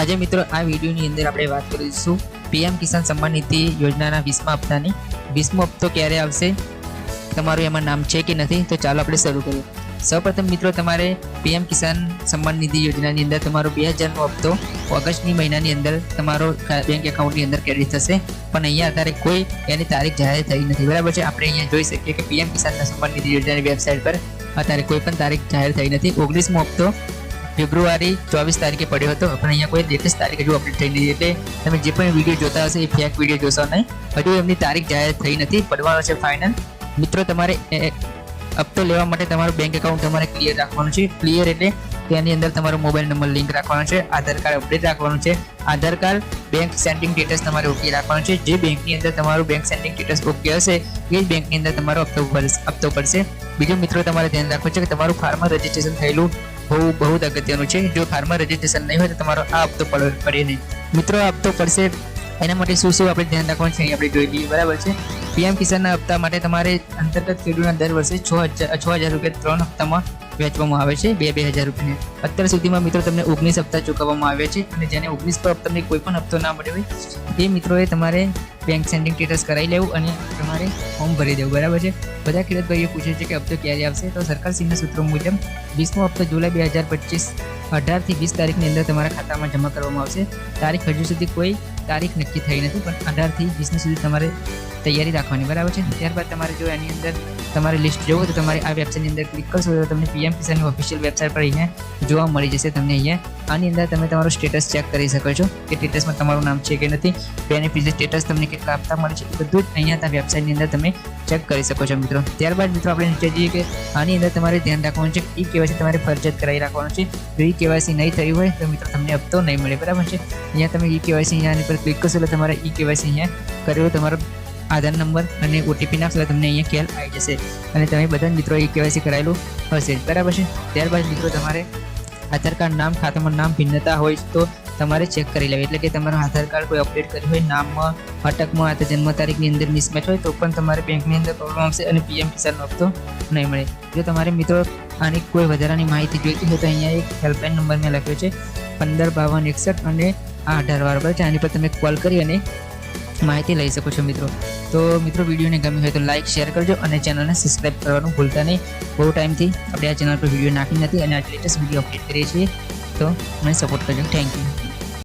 આજે મિત્રો આ વિડીયોની અંદર આપણે વાત કરીશું પીએમ કિસાન સન્માન નિધિ યોજનાના 20મા હપ્તાની 20મો હપ્તો ક્યારે આવશે, તમારું એમાં નામ છે કે નથી, તો ચાલો આપણે શરૂ કરીએ। સૌપ્રથમ મિત્રો તમારે પીએમ કિસાન સન્માન નિધિ યોજનાની અંદર તમારો 2000નો હપ્તો ઓગસ્ટની મહિનાની અંદર તમારો બેંક એકાઉન્ટની અંદર ક્રેડિટ થશે, પણ અહીંયા અત્યારે કોઈ એની તારીખ જાહેર થઈ નથી, બરાબર છે। આપણે અહીંયા જોઈ શકીએ કે પીએમ કિસાન સન્માન નિધિ યોજનાની વેબસાઇટ પર અત્યારે કોઈ પણ તારીખ જાહેર થઈ નથી। 19મો હપ્તો ફેબ્રુઆરી 24 તારીખે પડ્યો હતો, પણ અહીંયા કોઈ લેટેસ્ટ તારીખ હજુ અપડેટ થઈ નથી, એટલે તમે જે પણ વિડીયો જોતા હશે એ ફેક વિડીયો જોશો નહીં, હજુ એમની તારીખ જાહેર થઈ નથી, પડવાનો છે ફાઇનલ। મિત્રો તમારે હપ્તો લેવા માટે તમારું બેંક એકાઉન્ટ તમારે ક્લિયર રાખવાનું છે। ક્લિયર એટલે તેની અંદર તમારો મોબાઈલ નંબર લિંક રાખવાનો છે, આધાર કાર્ડ અપડેટ રાખવાનું છે, આધાર કાર્ડ બેંક સેન્ડિંગ સ્ટેટસ તમારે ઓકે રાખવાનું છે। જે બેંકની અંદર તમારું બેંક સેન્ડિંગ સ્ટેટસ ઓકે હશે એ જ બેંકની અંદર તમારો હપ્તો પડશે। બીજું મિત્રો તમારે ધ્યાન રાખવું છે કે તમારું ફાર્મર રજીસ્ટ્રેશન થયેલું બહુ અગત્યનું છે। જો ફાર્મર રજીસ્ટ્રેશન નહીં હોય તો તમારો આ હપ્તો પડે નહીં। મિત્રો આ હપ્તો પડશે એના માટે શું આપણે ધ્યાન રાખવાનું છે આપણે જોઈ લઈએ, બરાબર છે। પીએમ કિસાનના હપ્તા માટે તમારે અંતર્ગત ખેડૂતના દર વર્ષે 6,000 રૂપિયા 3 હપ્તામાં વેચવામાં આવે છે, 2,000 રૂપિયા। અત્યાર સુધીમાં મિત્રો તમને 19 હપ્તા ચૂકવવામાં આવ્યા છે, અને જેને 19 પર તમને કોઈ પણ હપ્તો ના મળ્યો હોય એ મિત્રોએ તમારે બેંક સેન્ડિંગ સ્ટેટસ કરાવી લેવું અને તમારે ફોર્મ ભરી દેવું, બરાબર છે। બધા ખેડૂત ભાઈઓ પૂછે છે કે હપ્તો ક્યારે આવશે, તો સરકારશ્રીના સૂત્રો મુજબ 20મો હપ્તો જુલાઈ 2025 18 થી 20 તારીખની અંદર તમારા ખાતામાં જમા કરવામાં આવશે। તારીખ હજુ સુધી કોઈ તારીખ નક્કી થઈ નથી, પણ 18 થી 20 સુધી તમારે તૈયારી રાખવાની, બરાબર છે। ત્યારબાદ તમારે જો એની અંદર તમારે લિસ્ટ જોવું તો તમારે આ વેબસાઇટની અંદર ક્લિક કરશો તો તમને પીએમ કિસાનની ઓફિશિયલ વેબસાઇટ પર અહીંયા જોવા મળી જશે। તમને અહીંયા આની અંદર તમે તમારું સ્ટેટસ ચેક કરી શકો છો કે સ્ટેટસમાં તમારું નામ છે કે નથી, બેનિફિશિયરી સ્ટેટસ તમને કેટલા હપ્તા મળે છે એ બધું જ અહીંયા વેબસાઇટની અંદર તમે ચેક કરી શકો છો મિત્રો। ત્યારબાદ મિત્રો આપણે નીચે જઈએ કે આની અંદર તમારે ધ્યાન રાખવાનું છે કે કેવાયસી તમારે ફરજિયાત કરાવી રાખવાનું છે। જો કેવાયસી નહીં થયું હોય તો મિત્રો તમને હપ્તો નહીં મળે, બરાબર છે। અહીંયા તમે કેવાયસી અહીંયા પર ક્લિક કરશો એટલે તમારે કેવાયસી અહીંયા કરેલો તમારો આધાર નંબર અને ઓટીપી નાખશો તમને અહીંયા ખ્યાલ આવી જશે, અને તમે બધા મિત્રો કેવાયસી કરાયેલું હશે, બરાબર છે। ત્યારબાદ મિત્રો તમારે આધાર કાર્ડ નામ ખાતામાં નામ ભિન્નતા હોય તો તમારે ચેક કરી લેવી, એટલે કે તમારું આધાર કાર્ડ કોઈ અપડેટ કર્યું હોય નામમાં અટકમાં અથવા જન્મ તારીખની અંદર મિસમેચ હોય તો પણ તમારે બેંકની અંદર પ્રોબ્લેમ આવશે અને પીએમ કિસાનનો હપ્તો નહીં મળે। જો તમારે મિત્રો આની કોઈ વધારાની માહિતી જોઈતી હોય તો અહીંયા એક હેલ્પલાઇન નંબર મેં લખ્યો છે 155261 અને 18 બરાબર છે, આની પર તમે કોલ કરી અને માહિતી લઈ શકો છો મિત્રો। તો મિત્રો વિડીયોને ગમ્યું હોય તો લાઇક શેર કરજો અને ચેનલને સબસ્ક્રાઈબ કરવાનું ભૂલતા નહીં। બહુ ટાઈમથી આપણે આ ચેનલ પર વિડીયો નાખી નથી અને આ લેટેસ્ટ વિડીયો અપડેટ કરીએ છીએ, તો મને સપોર્ટ કરજો। Thank you.